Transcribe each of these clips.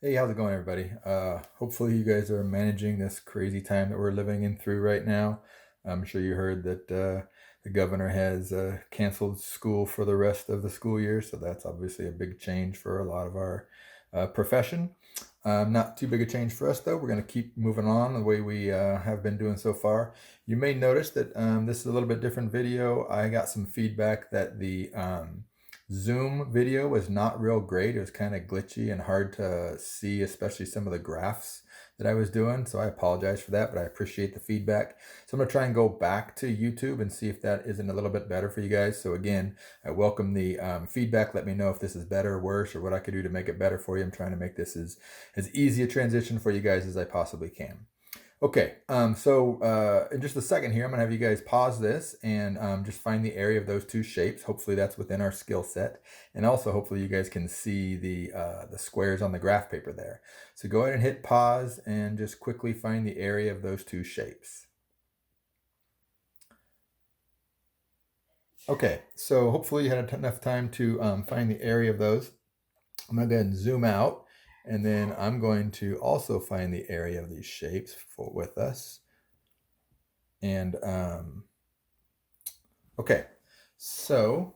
Hey, how's it going, everybody? Hopefully, you guys are managing this crazy time that we're living in through right now. I'm sure you heard that the governor has canceled school for the rest of the school year, so that's obviously a big change for a lot of our profession. Not too big a change for us, though. We're going to keep moving on the way we have been doing so far. You may notice that this is a little bit different video. I got some feedback that the Zoom video was not real great. It was kind of glitchy and hard to see, especially some of the graphs that I was doing. So I apologize for that, but I appreciate the feedback. So I'm going to try and go back to YouTube and see if that isn't a little bit better for you guys. So again, I welcome the feedback. Let me know if this is better or worse or what I could do to make it better for you. I'm trying to make this as easy a transition for you guys as I possibly can. Okay, so in just a second here, I'm gonna have you guys pause this and just find the area of those two shapes. Hopefully that's within our skill set. And also hopefully you guys can see the squares on the graph paper there. So go ahead and hit pause and just quickly find the area of those two shapes. Okay, so hopefully you had enough time to find the area of those. I'm gonna go ahead and zoom out, and then I'm going to also find the area of these shapes with us. And okay, so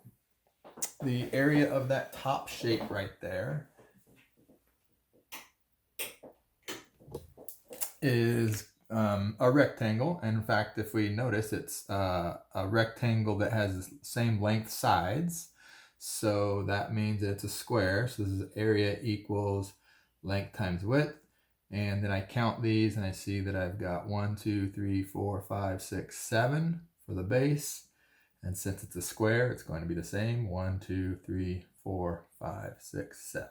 the area of that top shape right there is a rectangle. And in fact, if we notice, it's a rectangle that has the same length sides. So that means it's a square. So this is area equals length times width. And then I count these and I see that I've got 1, 2, 3, 4, 5, 6, 7 for the base. And since it's a square, it's going to be the same. 1, 2, 3, 4, 5, 6, 7.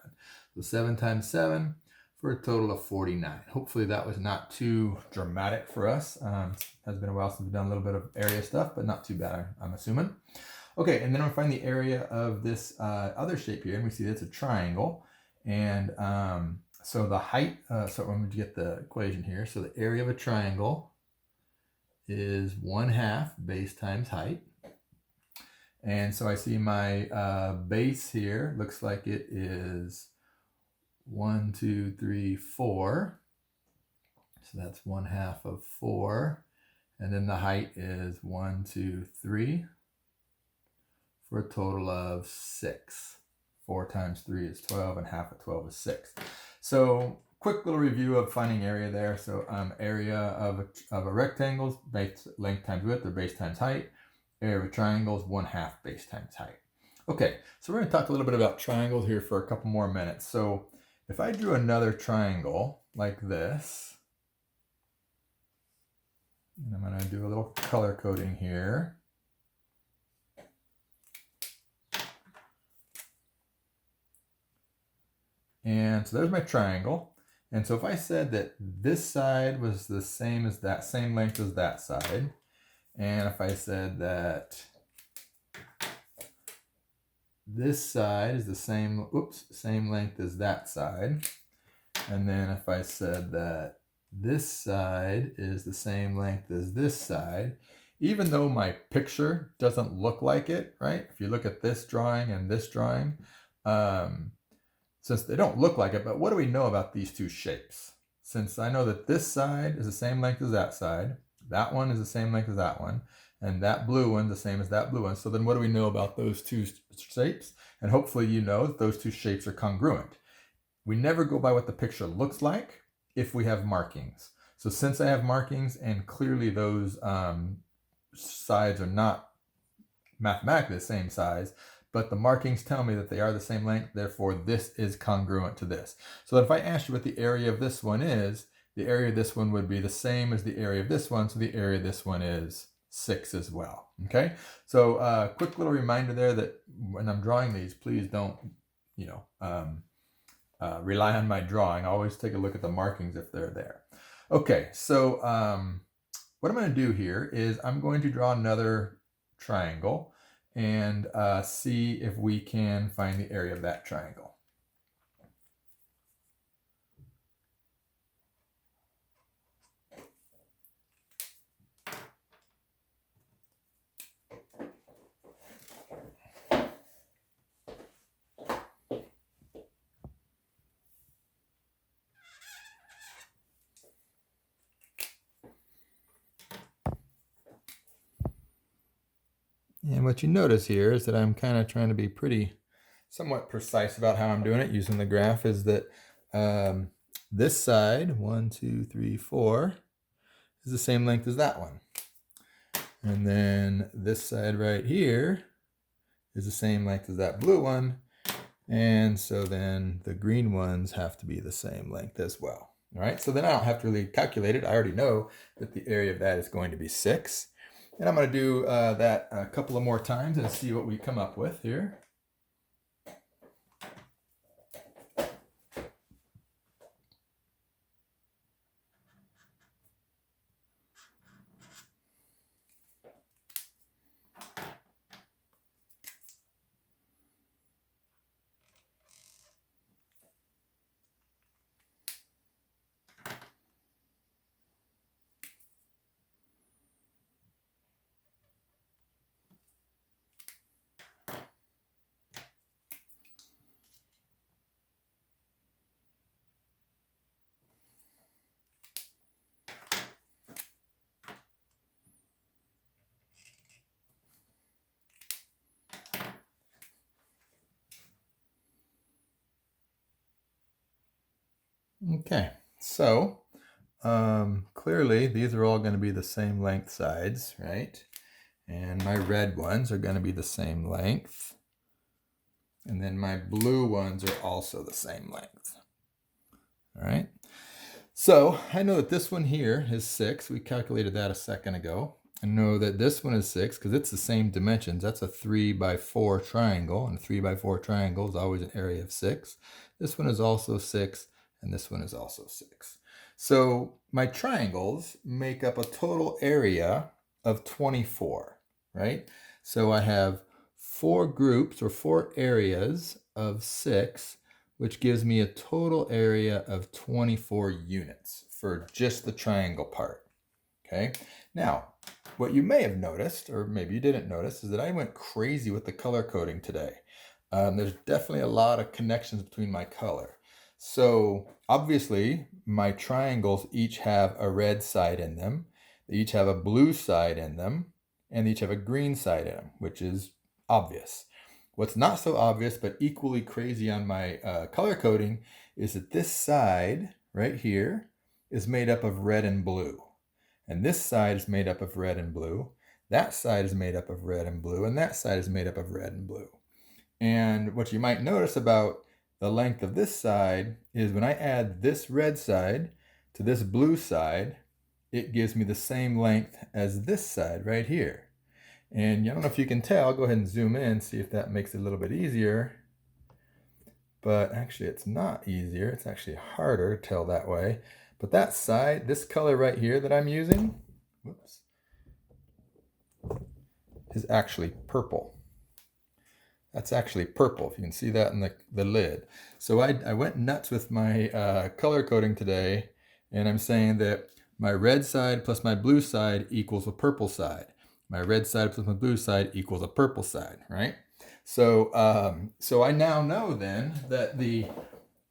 So 7 times 7 for a total of 49. Hopefully that was not too dramatic for us. Has been a while since we've done a little bit of area stuff, but not too bad, I'm assuming. Okay, and then I'll find the area of this other shape here, and we see that's a triangle. And so the height, so I'm going to get the equation here. So the area of a triangle is 1/2 base times height. And so I see my base here, looks like it is 1, 2, 3, 4. So that's 1/2 of 4. And then the height is 1, 2, 3 for a total of 6. 4 times 3 is 12, and half of 12 is 6. So quick little review of finding area there. So area of a rectangle is base length times width, or base times height. Area of a triangle is 1/2 base times height. Okay, so we're going to talk a little bit about triangles here for a couple more minutes. So if I drew another triangle like this, and I'm going to do a little color coding here. And so there's my triangle. And so if I said that this side was the same as that, same length as that side, and if I said that this side is the same, same length as that side, and then if I said that this side is the same length as this side, even though my picture doesn't look like it, right? If you look at this drawing and this drawing, since they don't look like it, but what do we know about these two shapes? Since I know that this side is the same length as that one is the same length as that one, and that blue one's the same as that blue one. So then what do we know about those two shapes? And hopefully you know that those two shapes are congruent. We never go by what the picture looks like if we have markings. So since I have markings, and clearly those sides are not mathematically the same size, but the markings tell me that they are the same length, therefore this is congruent to this. So that if I asked you what the area of this one is, the area of this one would be the same as the area of this one, so the area of this one is 6 as well. Okay, so quick little reminder there that when I'm drawing these, please don't, rely on my drawing. Always take a look at the markings if they're there. Okay, so what I'm going to do here is I'm going to draw another triangle and see if we can find the area of that triangle. And what you notice here is that I'm kind of trying to be somewhat precise about how I'm doing it using the graph, is that this side, 1, 2, 3, 4, is the same length as that one. And then this side right here is the same length as that blue one. And so then the green ones have to be the same length as well. All right, so then I don't have to really calculate it. I already know that the area of that is going to be 6. And I'm going to do that a couple of more times and see what we come up with here. Okay, so clearly these are all going to be the same length sides, right? And my red ones are going to be the same length. And then my blue ones are also the same length. All right. So I know that this one here is 6. We calculated that a second ago. I know that this one is 6 because it's the same dimensions. That's a 3 by 4 triangle, and a 3 by 4 triangle is always an area of 6. This one is also 6, and this one is also 6. So my triangles make up a total area of 24, right? So I have 4 groups or 4 areas of 6, which gives me a total area of 24 units for just the triangle part. Okay, now what you may have noticed, or maybe you didn't notice, is that I went crazy with the color coding today. There's definitely a lot of connections between my color. So obviously my triangles each have a red side in them, they each have a blue side in them, and they each have a green side in them, which is obvious. What's not so obvious but equally crazy on my color coding is that this side right here is made up of red and blue. And this side is made up of red and blue. That side is made up of red and blue. And that side is made up of red and blue. And what you might notice about the length of this side is when I add this red side to this blue side, it gives me the same length as this side right here. And I don't know if you can tell, I'll go ahead and zoom in, see if that makes it a little bit easier. But actually it's not easier, it's actually harder to tell that way. But that side, this color right here that I'm using, whoops, is actually purple. That's actually purple, if you can see that in the lid. So I went nuts with my color coding today, and I'm saying that my red side plus my blue side equals a purple side. My red side plus my blue side equals a purple side, right? So, so I now know then that the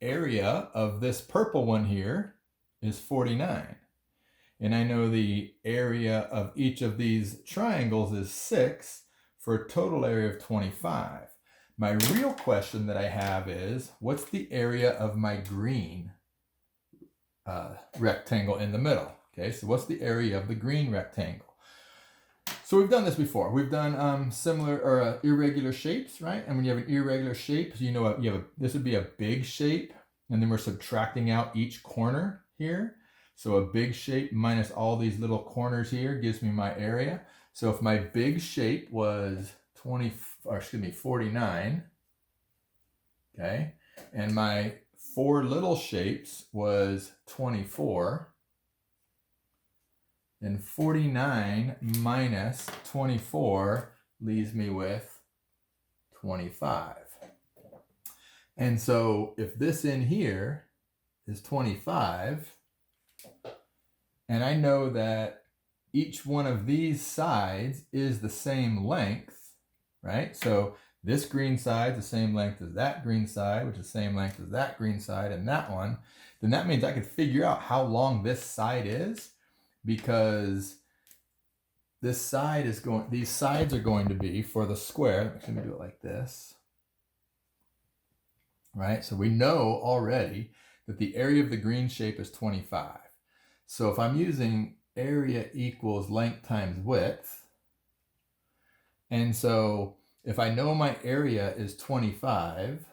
area of this purple one here is 49. And I know the area of each of these triangles is 6 for a total area of 25. My real question that I have is, what's the area of my green rectangle in the middle? Okay, so what's the area of the green rectangle? So we've done this before. We've done similar or irregular shapes, right? And when you have an irregular shape, you know this would be a big shape, and then we're subtracting out each corner here. So a big shape minus all these little corners here gives me my area. So if my big shape was 49, okay, and my 4 little shapes was 24, then 49 minus 24 leaves me with 25. And so if this in here is 25, and I know that each one of these sides is the same length, right? So this green side is the same length as that green side, which is the same length as that green side and that one, then that means I could figure out how long this side is, because these sides are going to be for the square. Let me do it like this. Right? So we know already that the area of the green shape is 25. So if I'm using area equals length times width, and so if I know my area is 25,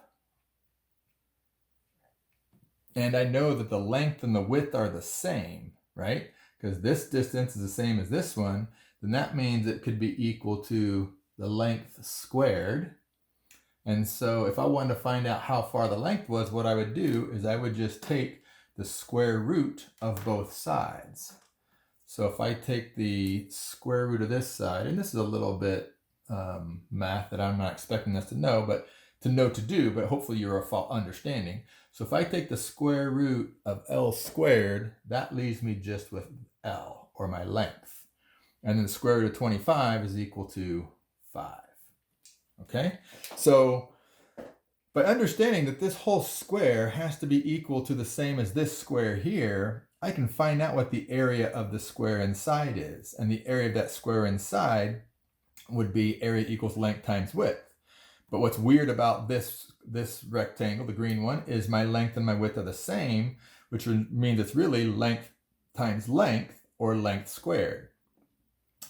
and I know that the length and the width are the same, right? Because this distance is the same as this one, then that means it could be equal to the length squared. And so if I wanted to find out how far the length was, what I would do is I would just take the square root of both sides. So if I take the square root of this side, and this is a little bit math that I'm not expecting us to know, but to do, but hopefully you're understanding. So if I take the square root of L squared, that leaves me just with L, or my length. And then the square root of 25 is equal to 5. Okay? So by understanding that this whole square has to be equal to the same as this square here, I can find out what the area of the square inside is. And the area of that square inside would be area equals length times width. But what's weird about this rectangle, the green one, is my length and my width are the same, which means it's really length times length, or length squared.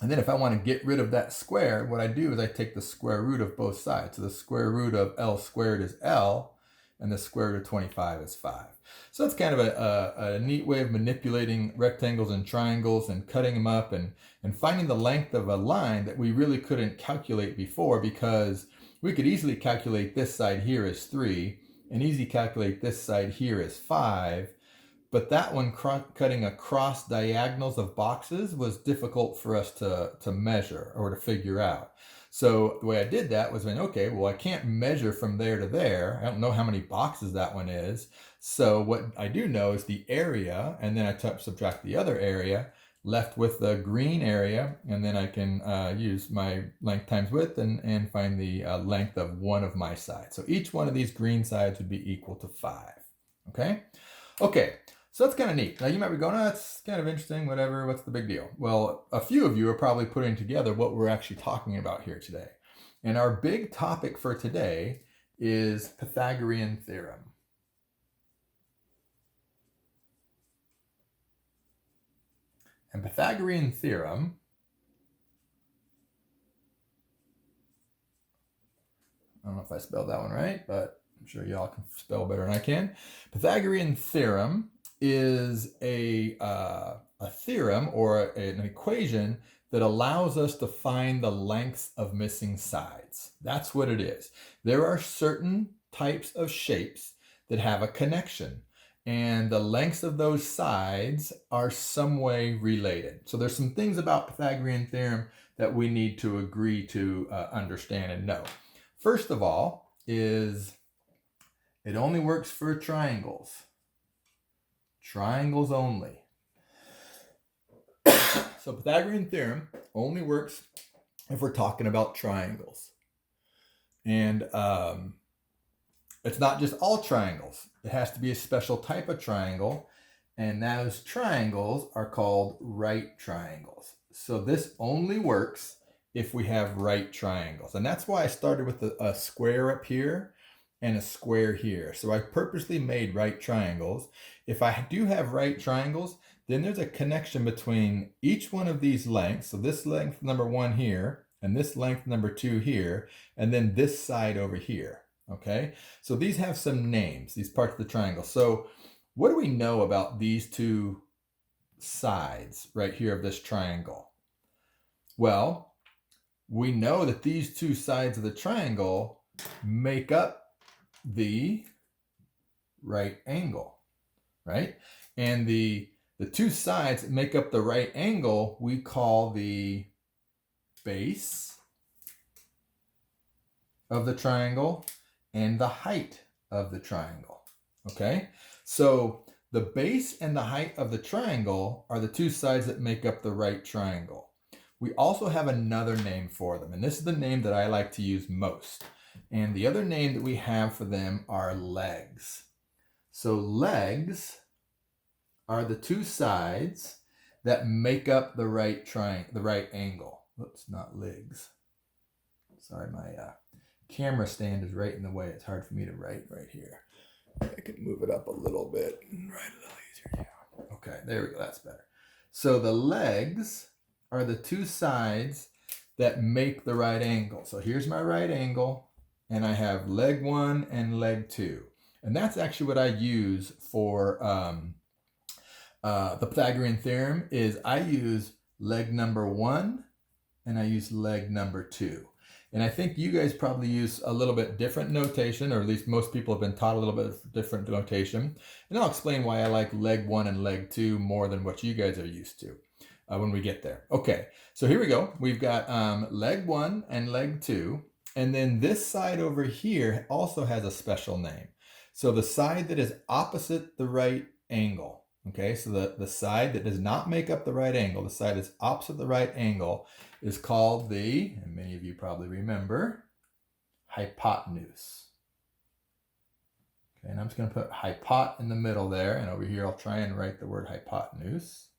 And then if I want to get rid of that square, what I do is I take the square root of both sides. So the square root of L squared is L, and the square root of 25 is 5. So that's kind of a neat way of manipulating rectangles and triangles and cutting them up and finding the length of a line that we really couldn't calculate before, because we could easily calculate this side here as 3 and easily calculate this side here as 5. But that one, cutting across diagonals of boxes, was difficult for us to measure or to figure out. So the way I did that was okay, well, I can't measure from there to there. I don't know how many boxes that one is. So what I do know is the area, and then I subtract the other area, left with the green area, and then I can use my length times width and find the length of one of my sides. So each one of these green sides would be equal to 5. Okay? Okay. So that's kind of neat. Now you might be going, oh, that's kind of interesting, whatever, what's the big deal? Well, a few of you are probably putting together what we're actually talking about here today. And our big topic for today is Pythagorean theorem. And Pythagorean theorem, I don't know if I spelled that one right, but I'm sure y'all can spell better than I can. Pythagorean theorem is a theorem, or an equation that allows us to find the lengths of missing sides. That's what it is. There are certain types of shapes that have a connection, and the lengths of those sides are some way related. So there's some things about Pythagorean theorem that we need to agree to understand and know. First of all is it only works for triangles. Triangles only. So Pythagorean theorem only works if we're talking about triangles. And it's not just all triangles. It has to be a special type of triangle. And those triangles are called right triangles. So this only works if we have right triangles. And that's why I started with a square up here and a square here. So I purposely made right triangles. If I do have right triangles, then there's a connection between each one of these lengths. So this length number 1 here, and this length number 2 here, and then this side over here. Okay, so these have some names, these parts of the triangle. So what do we know about these two sides right here of this triangle? Well, we know that these two sides of the triangle make up the right angle, right? And the two sides that make up the right angle we call the base of the triangle and the height of the triangle. Okay, so the base and the height of the triangle are the two sides that make up the right triangle. We also have another name for them, and this is the name that I like to use most. And the other name that we have for them are legs. So legs are the two sides that make up the right angle. Whoops, not legs. Sorry, my camera stand is right in the way. It's hard for me to write right here. I can move it up a little bit and write a little easier. Yeah. Okay, there we go. That's better. So the legs are the two sides that make the right angle. So here's my right angle, and I have leg 1 and leg 2. And that's actually what I use for the Pythagorean theorem. Is I use leg number 1 and I use leg number 2. And I think you guys probably use a little bit different notation, or at least most people have been taught a little bit different notation. And I'll explain why I like leg 1 and leg 2 more than what you guys are used to when we get there. Okay, so here we go. We've got leg 1 and leg 2. And then this side over here also has a special name. So the side that is opposite the right angle. Okay, so the side that does not make up the right angle, the side that's opposite the right angle, is called and many of you probably remember, hypotenuse. Okay, and I'm just going to put hypot in the middle there, and over here I'll try and write the word hypotenuse.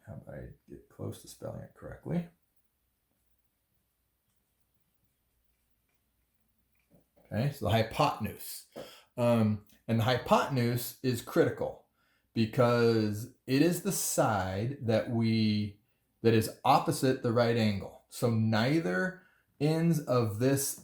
How about I get close to spelling it correctly? Okay, so the hypotenuse. And the hypotenuse is critical because it is the side that is opposite the right angle. So neither ends of this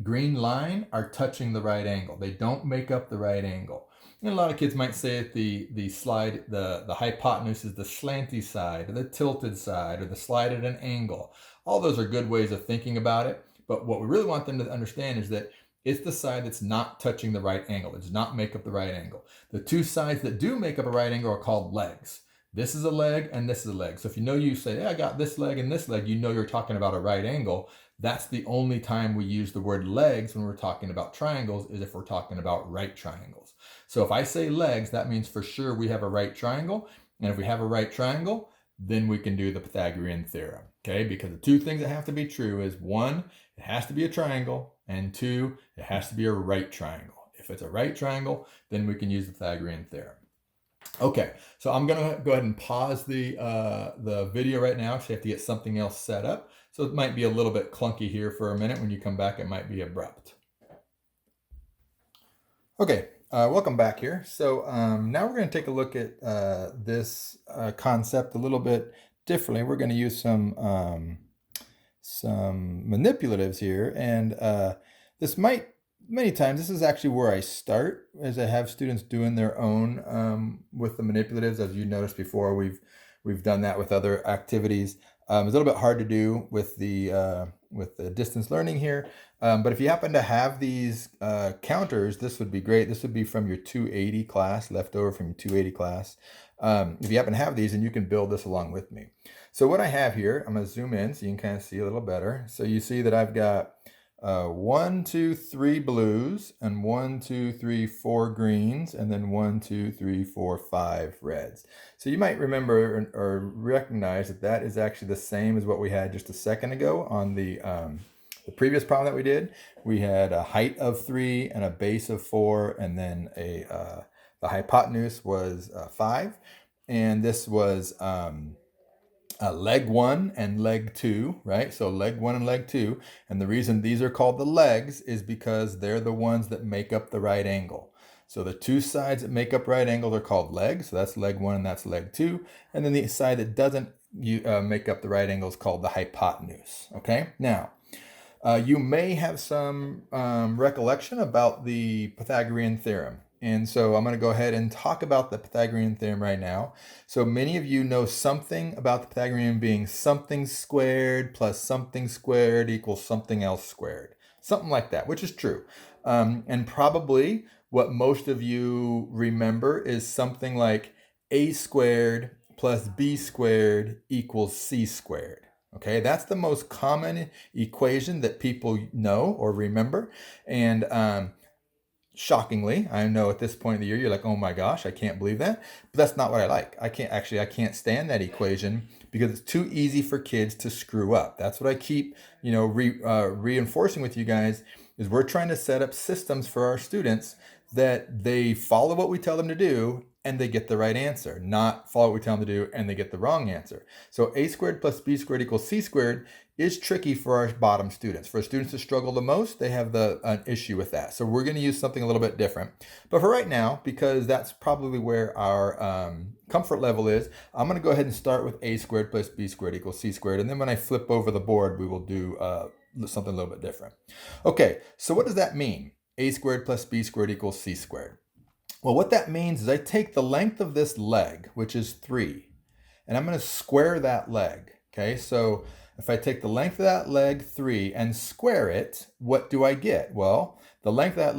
green line are touching the right angle. They don't make up the right angle. And a lot of kids might say that the hypotenuse is the slanty side, or the tilted side, or the slide at an angle. All those are good ways of thinking about it. But what we really want them to understand is that it's the side that's not touching the right angle. It does not make up the right angle. The two sides that do make up a right angle are called legs. This is a leg and this is a leg. So if you say, hey, I got this leg and this leg, you know you're talking about a right angle. That's the only time we use the word legs when we're talking about triangles, is if we're talking about right triangles. So if I say legs, that means for sure we have a right triangle. And if we have a right triangle, then we can do the Pythagorean theorem. Okay, because the two things that have to be true is, 1, it has to be a triangle, and 2, it has to be a right triangle. If it's a right triangle, then we can use the Pythagorean theorem. Okay, so I'm going to go ahead and pause the video right now, because I have to get something else set up. So it might be a little bit clunky here for a minute. When you come back, it might be abrupt. Okay, welcome back here. So now we're going to take a look at this concept a little bit differently. We're going to use some manipulatives here, and many times this is actually where I start, as I have students doing their own with the manipulatives. As you noticed before, we've done that with other activities. It's a little bit hard to do with the distance learning here, but if you happen to have these counters, this would be great. This would be from your 280 class, left over from your 280 class. If you happen to have these, and you can build this along with me. So what I have here, I'm going to zoom in so you can kind of see a little better. So you see that I've got 1, 2, 3 blues, and 1, 2, 3, 4 greens, and then 1, 2, 3, 4, 5 reds. So you might remember or recognize that that is actually the same as what we had just a second ago on the previous problem that we did. We had a height of 3 and a base of 4, and then the hypotenuse was 5, and this was leg 1 and leg 2, right? So leg 1 and leg 2. And the reason these are called the legs is because they're the ones that make up the right angle. So the two sides that make up right angles are called legs. So that's leg 1 and that's leg 2. And then the side that doesn't make up the right angle is called the hypotenuse. Okay, now you may have some recollection about the Pythagorean theorem. And so I'm going to go ahead and talk about the Pythagorean theorem right now. So many of you know something about the Pythagorean being something squared plus something squared equals something else squared. Something like that, which is true. And probably what most of you remember is something like a squared plus b squared equals c squared. Okay, that's the most common equation that people know or remember. And shockingly, I know at this point in the year, you're like, oh my gosh, I can't believe that. But that's not what I like. I can't stand that equation because it's too easy for kids to screw up. That's what I keep, reinforcing with you guys, is we're trying to set up systems for our students that they follow what we tell them to do and they get the right answer, not follow what we tell them to do and they get the wrong answer. So a squared plus b squared equals c squared is tricky for our bottom students. For students that struggle the most, they have an issue with that. So we're going to use something a little bit different. But for right now, because that's probably where our comfort level is, I'm going to go ahead and start with a squared plus b squared equals c squared. And then when I flip over the board, we will do something a little bit different. Okay, so what does that mean? A squared plus b squared equals c squared. Well, what that means is I take the length of this leg, which is 3, and I'm going to square that leg. Okay, so if I take the length of that leg, 3, and square it, what do I get? Well, the length of that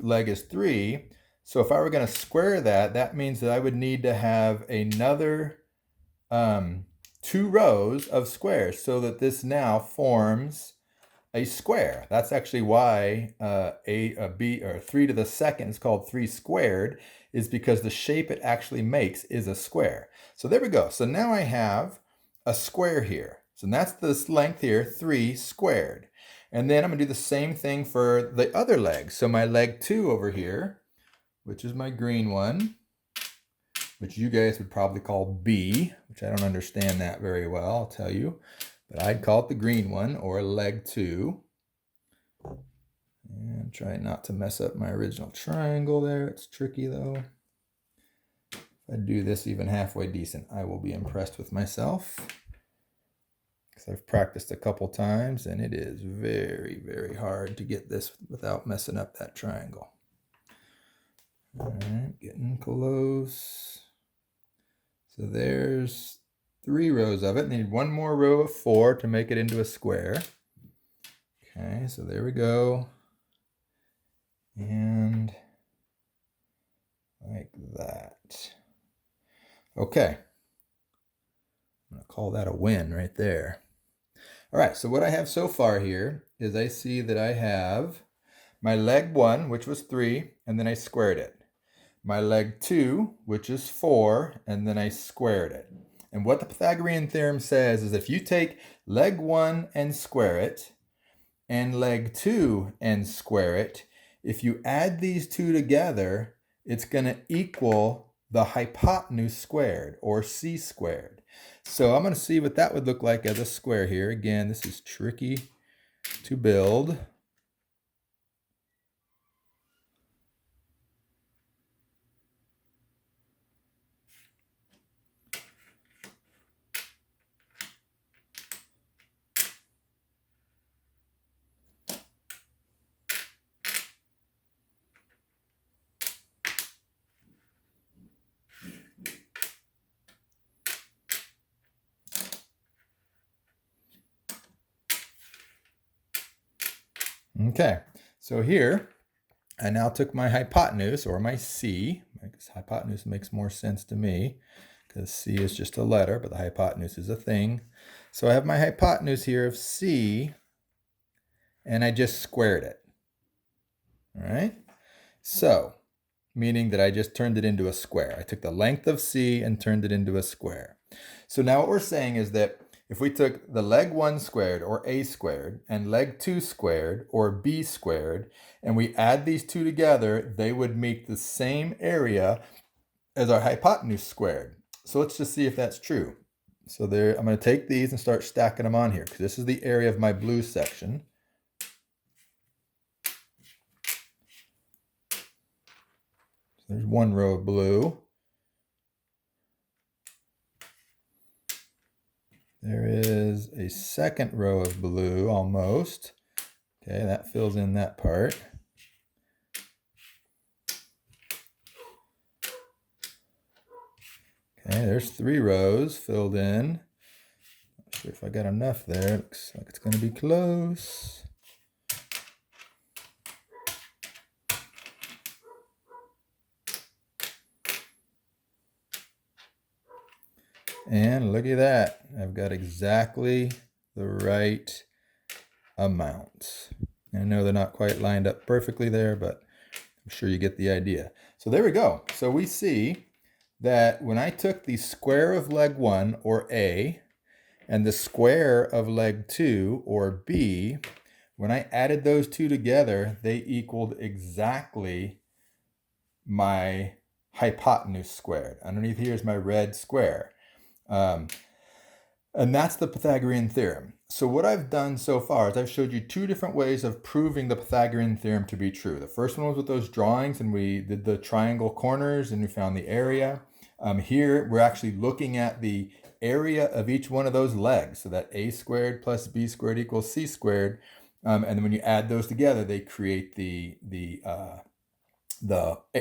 leg is 3, so if I were going to square that, that means that I would need to have another 2 rows of squares so that this now forms a square. That's actually why b or 3 to the second is called 3 squared, is because the shape it actually makes is a square. So there we go. So now I have a square here. So that's this length here, 3 squared. And then I'm going to do the same thing for the other leg. So my leg 2 over here, which is my green one, which you guys would probably call B, which I don't understand that very well, I'll tell you. But I'd call it the green one, or leg 2. And try not to mess up my original triangle there. It's tricky though. If I do this even halfway decent, I will be impressed with myself. Because I've practiced a couple times and it is very, very hard to get this without messing up that triangle. All right, getting close. So there's 3 rows of it. Need 1 more row of 4 to make it into a square. Okay, so there we go. And like that. Okay. I'm going to call that a win right there. All right, so what I have so far here is I see that I have my leg 1, which was 3, and then I squared it. My leg 2, which is 4, and then I squared it. And what the Pythagorean theorem says is if you take leg 1 and square it, and leg 2 and square it, if you add these two together, it's going to equal the hypotenuse squared, or c squared. So I'm going to see what that would look like as a square here. Again, this is tricky to build. Okay, so here I now took my hypotenuse, or my c, because hypotenuse makes more sense to me, because c is just a letter, but the hypotenuse is a thing. So I have my hypotenuse here of c, and I just squared it. All right, so meaning that I just turned it into a square. I took the length of c and turned it into a square. So now what we're saying is that if we took the leg 1 squared, or a squared, and leg 2 squared, or b squared, and we add these two together, they would make the same area as our hypotenuse squared. So let's just see if that's true. So there, I'm going to take these and start stacking them on here, because this is the area of my blue section. So there's 1 row of blue. There is a 2nd row of blue, almost. Okay, that fills in that part. Okay, there's 3 rows filled in. Not sure if I got enough there. Looks like it's going to be close. And look at that. I've got exactly the right amount. I know they're not quite lined up perfectly there, but I'm sure you get the idea. So there we go. So we see that when I took the square of leg 1, or A, and the square of leg 2, or B, when I added those two together, they equaled exactly my hypotenuse squared. Underneath here is my red square. And that's the Pythagorean theorem. So what I've done so far is I've showed you two different ways of proving the Pythagorean theorem to be true. The first one was with those drawings, and we did the triangle corners and we found the area. Here we're actually looking at the area of each one of those legs. So that a squared plus b squared equals c squared. And then when you add those together, they create the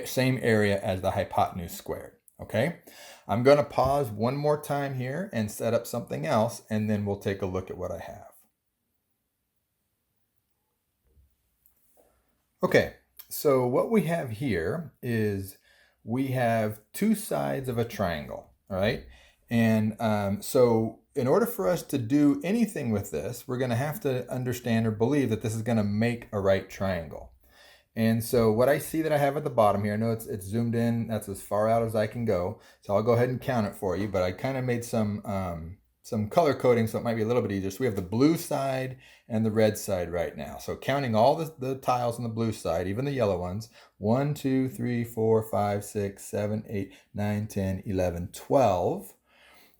same area as the hypotenuse squared. Okay, I'm going to pause one more time here and set up something else, and then we'll take a look at what I have. Okay, so what we have here is we have two sides of a triangle, all right? And so in order for us to do anything with this, we're going to have to understand or believe that this is going to make a right triangle. And so what I see that I have at the bottom here, I know it's zoomed in, that's as far out as I can go. So I'll go ahead and count it for you, but I kind of made some color coding so it might be a little bit easier. So we have the blue side and the red side right now. So counting all the tiles on the blue side, even the yellow ones, 1, 2, 3, 4, 5, 6, 7, 8, 9, 10, 11, 12.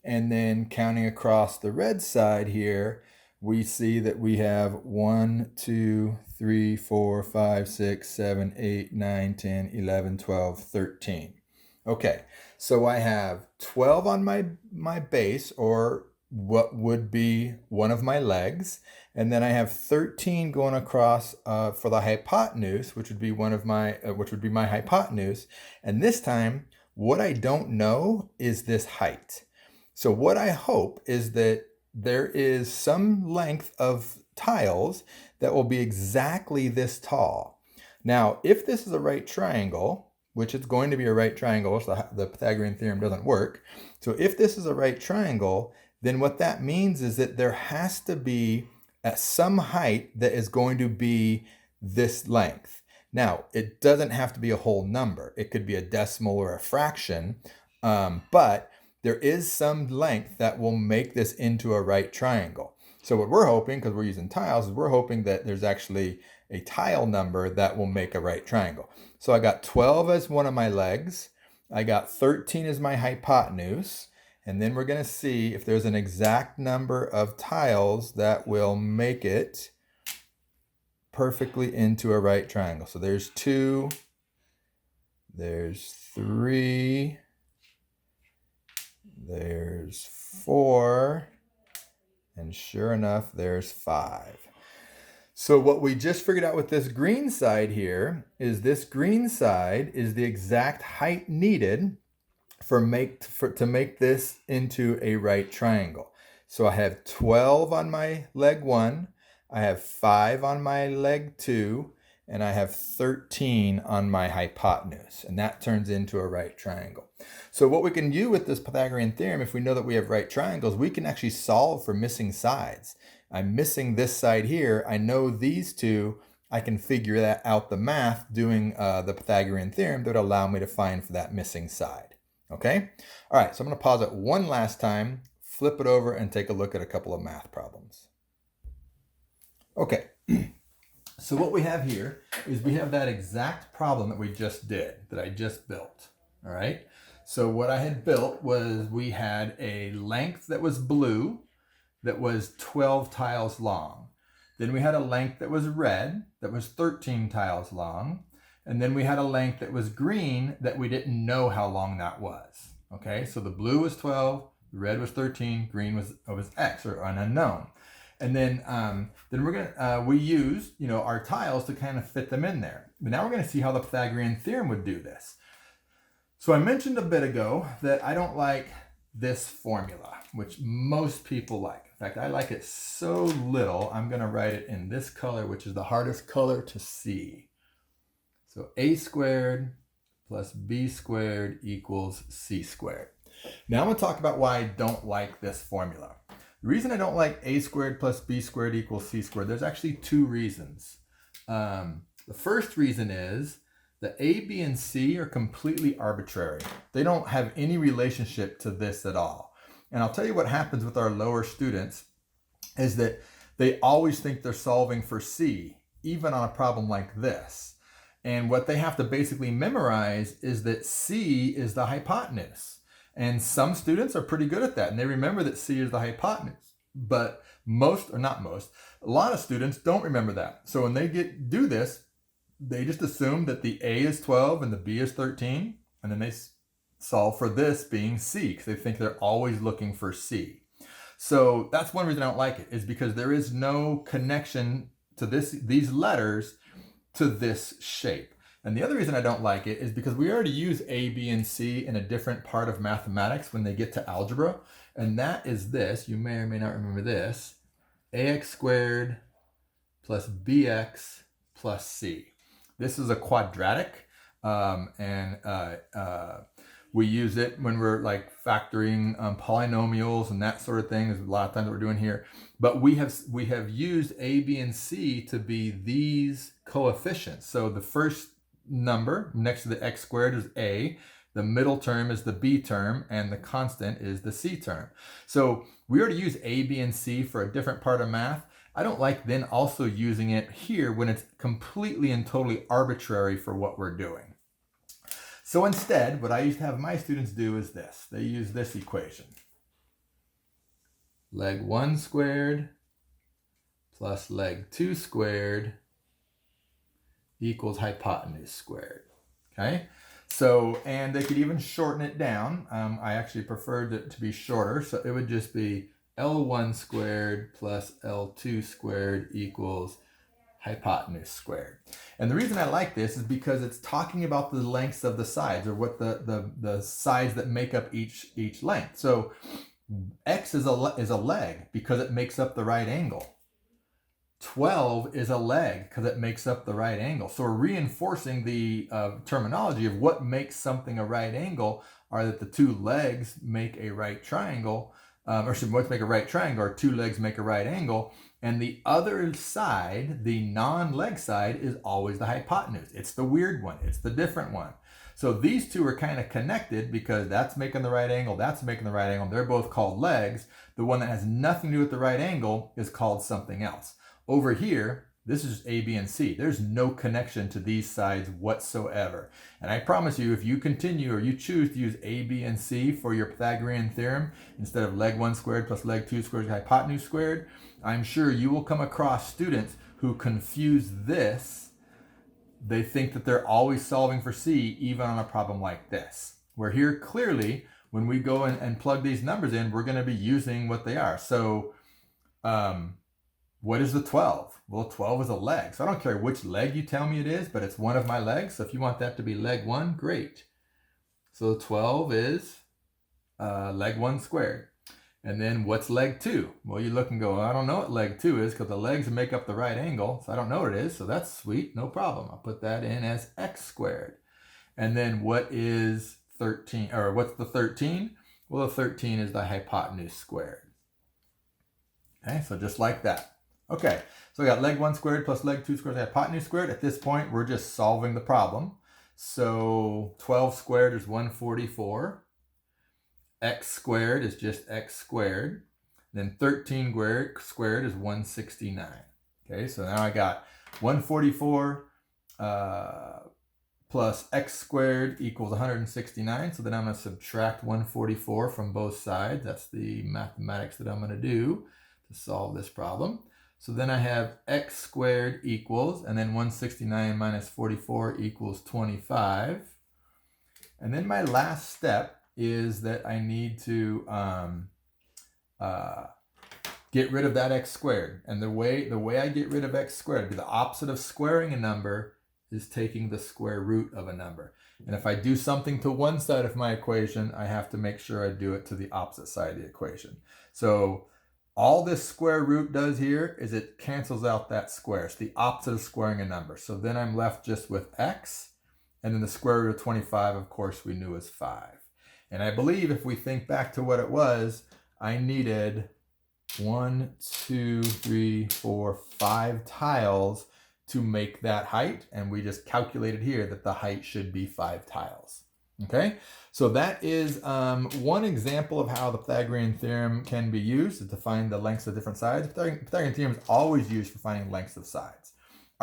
And then counting across the red side here, we see that we have 1, 2, 3, 4, 5, 6, 7, 8, 9, 10, 11, 12, 13. Okay, so I have 12 on my base, or what would be one of my legs, and then I have 13 going across for the hypotenuse, which would be my hypotenuse. And this time, what I don't know is this height. So what I hope is that there is some length of tiles that will be exactly this tall. Now, if this is a right triangle, which it's going to be a right triangle, so the Pythagorean theorem doesn't work. So if this is a right triangle, then what that means is that there has to be at some height that is going to be this length. Now, it doesn't have to be a whole number. It could be a decimal or a fraction, but there is some length that will make this into a right triangle. So what we're hoping, because we're using tiles, is we're hoping that there's actually a tile number that will make a right triangle. So I got 12 as one of my legs. I got 13 as my hypotenuse. And then we're going to see if there's an exact number of tiles that will make it perfectly into a right triangle. So there's 2, there's 3, there's 4, and sure enough, there's 5. So what we just figured out with this green side here is this green side is the exact height needed to make this into a right triangle. So I have 12 on my leg 1, I have 5 on my leg 2, and I have 13 on my hypotenuse, and that turns into a right triangle. So what we can do with this Pythagorean theorem, if we know that we have right triangles, we can actually solve for missing sides. I'm missing this side here. I know these two. I can figure that out the math doing the Pythagorean theorem that would allow me to find for that missing side. Okay? All right, so I'm going to pause it one last time, flip it over, and take a look at a couple of math problems. Okay. So what we have here is we have that exact problem that we just did, that I just built. All right. So what I had built was we had a length that was blue that was 12 tiles long. Then we had a length that was red that was 13 tiles long. And then we had a length that was green that we didn't know how long that was. Okay. So the blue was 12, the red was 13, green was X, or an unknown. And then we use our tiles to kind of fit them in there. But now we're going to see how the Pythagorean theorem would do this. So I mentioned a bit ago that I don't like this formula, which most people like. In fact, I like it so little, I'm going to write it in this color, which is the hardest color to see. So a squared plus b squared equals c squared. Now I'm going to talk about why I don't like this formula. The reason I don't like a squared plus b squared equals c squared, there's actually two reasons. The first reason is that a, b, and c are completely arbitrary. They don't have any relationship to this at all. And I'll tell you what happens with our lower students is that they always think they're solving for c, even on a problem like this. And what they have to basically memorize is that C is the hypotenuse. And some students are pretty good at that, and they remember that C is the hypotenuse. But most, or not most, a lot of students don't remember that. So when they do this, they just assume that the A is 12 and the B is 13, and then they solve for this being C, because they think they're always looking for C. So that's one reason I don't like it, is because there is no connection to these letters to this shape. And the other reason I don't like it is because we already use A, B, and C in a different part of mathematics when they get to algebra. And that is this, you may or may not remember this, ax squared plus bx plus c. This is a quadratic, and we use it when we're like factoring polynomials and that sort of thing. Is a lot of times what we're doing here. But we have used A, B, and C to be these coefficients. So the first number next to the x squared is A, the middle term is the B term, and the constant is the C term. So we already use A, B, and C for a different part of math. I don't like then also using it here when it's completely and totally arbitrary for what we're doing. So instead, what I used to have my students do is this. They use this equation. Leg 1 squared plus leg 2 squared equals hypotenuse squared. Okay? So, and they could even shorten it down. I actually preferred it to be shorter, so it would just be L1 squared plus L2 squared equals hypotenuse squared. And the reason I like this is because it's talking about the lengths of the sides, or what the sides that make up each length. So x is a leg because it makes up the right angle. 12 is a leg because it makes up the right angle. So we're reinforcing the terminology of what makes something a right angle are that the two legs make a right triangle, or should both make a right triangle, or two legs make a right angle. And the other side, the non-leg side, is always the hypotenuse. It's the weird one. It's the different one. So these two are kind of connected because that's making the right angle, that's making the right angle. They're both called legs. The one that has nothing to do with the right angle is called something else. Over here, this is A, B, and C. There's no connection to these sides whatsoever. And I promise you, if you continue or you choose to use A, B, and C for your Pythagorean theorem, instead of leg 1 squared plus leg 2 squared hypotenuse squared, I'm sure you will come across students who confuse this. They think that they're always solving for C, even on a problem like this. Where here, clearly, when we go in and plug these numbers in, we're going to be using what they are. So, what is the 12? Well, 12 is a leg. So I don't care which leg you tell me it is, but it's one of my legs. So if you want that to be leg 1, great. So 12 is leg 1 squared. And then what's leg 2? Well, you look and go, I don't know what leg 2 is because the legs make up the right angle. So I don't know what it is. So that's sweet. No problem. I'll put that in as x squared. And then what is 13? Or what's the 13? Well, the 13 is the hypotenuse squared. Okay, so just like that. Okay, so we got leg 1 squared plus leg 2 squared hypotenuse squared. At this point, we're just solving the problem. So 12 squared is 144. X squared is just x squared. Then 13 squared is 169. Okay, so now I got 144 plus x squared equals 169. So then I'm going to subtract 144 from both sides. That's the mathematics that I'm going to do to solve this problem. So then I have x squared equals, and then 169 minus 44 equals 25. And then my last step is that I need to get rid of that x squared. And the way I get rid of x squared, the opposite of squaring a number is taking the square root of a number. And if I do something to one side of my equation, I have to make sure I do it to the opposite side of the equation. So all this square root does here is it cancels out that square. It's the opposite of squaring a number. So then I'm left just with x, and then the square root of 25, of course, we knew was 5. And I believe if we think back to what it was, I needed 1, 2, 3, 4, 5 tiles to make that height. And we just calculated here that the height should be 5 tiles. Okay, so that is one example of how the Pythagorean theorem can be used to find the lengths of different sides. Pythagorean theorem is always used for finding lengths of sides.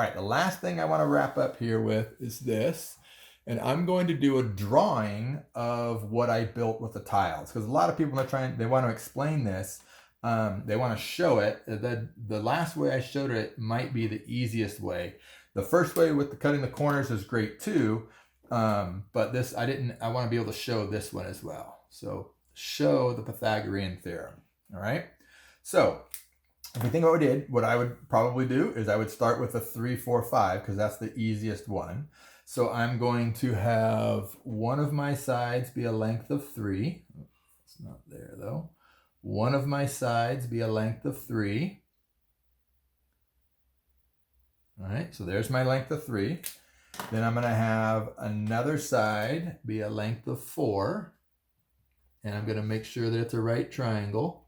All right, the last thing I want to wrap up here with is this. And I'm going to do a drawing of what I built with the tiles, because a lot of people they want to explain this. They want to show it. The last way I showed it might be the easiest way. The first way with the cutting the corners is great too, but this I want to be able to show this one as well. So show the Pythagorean theorem. All right. So if we think what we did, what I would probably do is I would start with a 3, 4, 5 because that's the easiest one. So I'm going to have one of my sides be a length of 3. It's not there though. One of my sides be a length of 3. All right, so there's my length of 3. Then I'm going to have another side be a length of 4. And I'm going to make sure that it's a right triangle.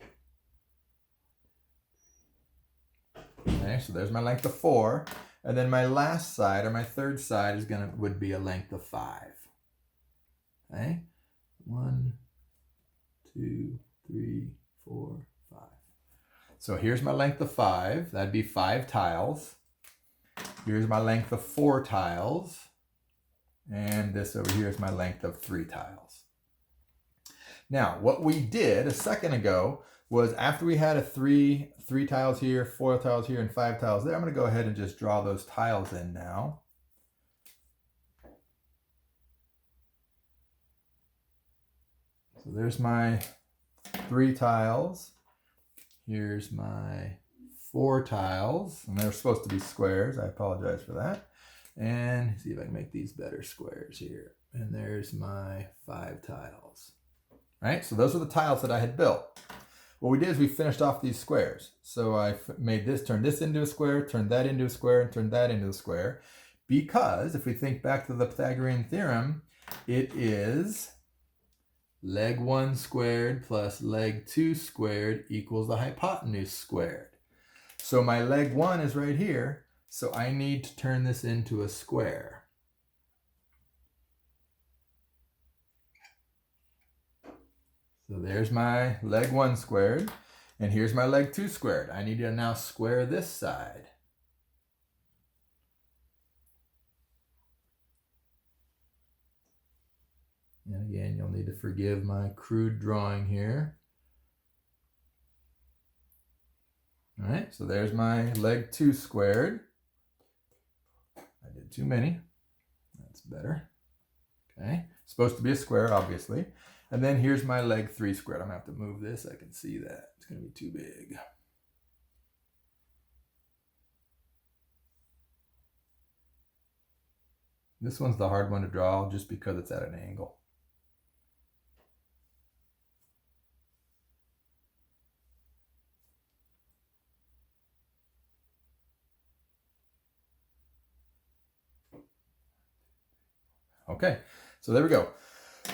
Okay, so there's my length of 4. And then my last side, or my third side, would be a length of 5. Okay? 1, 2, 3, 4, 5. So here's my length of 5. That'd be 5 tiles. Here's my length of 4 tiles. And this over here is my length of 3 tiles. Now, what we did a second ago was after we had a 3 tiles here, 4 tiles here, and 5 tiles there, I'm going to go ahead and just draw those tiles in now. So there's my 3 tiles. Here's my 4 tiles, and they're supposed to be squares. I apologize for that. And see if I can make these better squares here. And there's my 5 tiles. All right, so those are the tiles that I had built. What we did is we finished off these squares. So I made this, turned this into a square, turned that into a square, and turned that into a square. Because if we think back to the Pythagorean theorem, it is leg 1 squared plus leg 2 squared equals the hypotenuse squared. So my leg 1 is right here, so I need to turn this into a square. So there's my leg 1 squared, and here's my leg 2 squared. I need to now square this side. And again, you'll need to forgive my crude drawing here. All right, so there's my leg 2 squared. I did too many. That's better. Okay, supposed to be a square, obviously. And then here's my leg 3 squared. I'm going to have to move this. I can see that. It's going to be too big. This one's the hard one to draw just because it's at an angle. Okay, so there we go.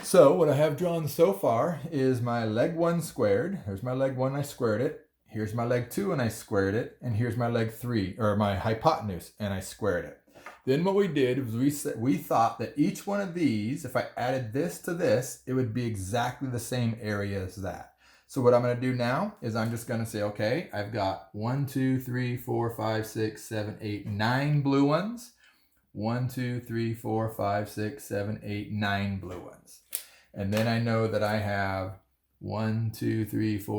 So what I have drawn so far is my leg 1 squared. Here's my leg 1, I squared it. Here's my leg 2 and I squared it. And here's my leg 3, or my hypotenuse, and I squared it. Then what we did was we thought that each one of these, if I added this to this, it would be exactly the same area as that. So what I'm going to do now is I'm just going to say, okay, I've got 1, 2, 3, 4, 5, 6, 7, 8, 9 blue ones. 1, 2, 3, 4, 5, 6, 7, 8, 9 blue ones. And then I know that I have 1, 2, 3, 4,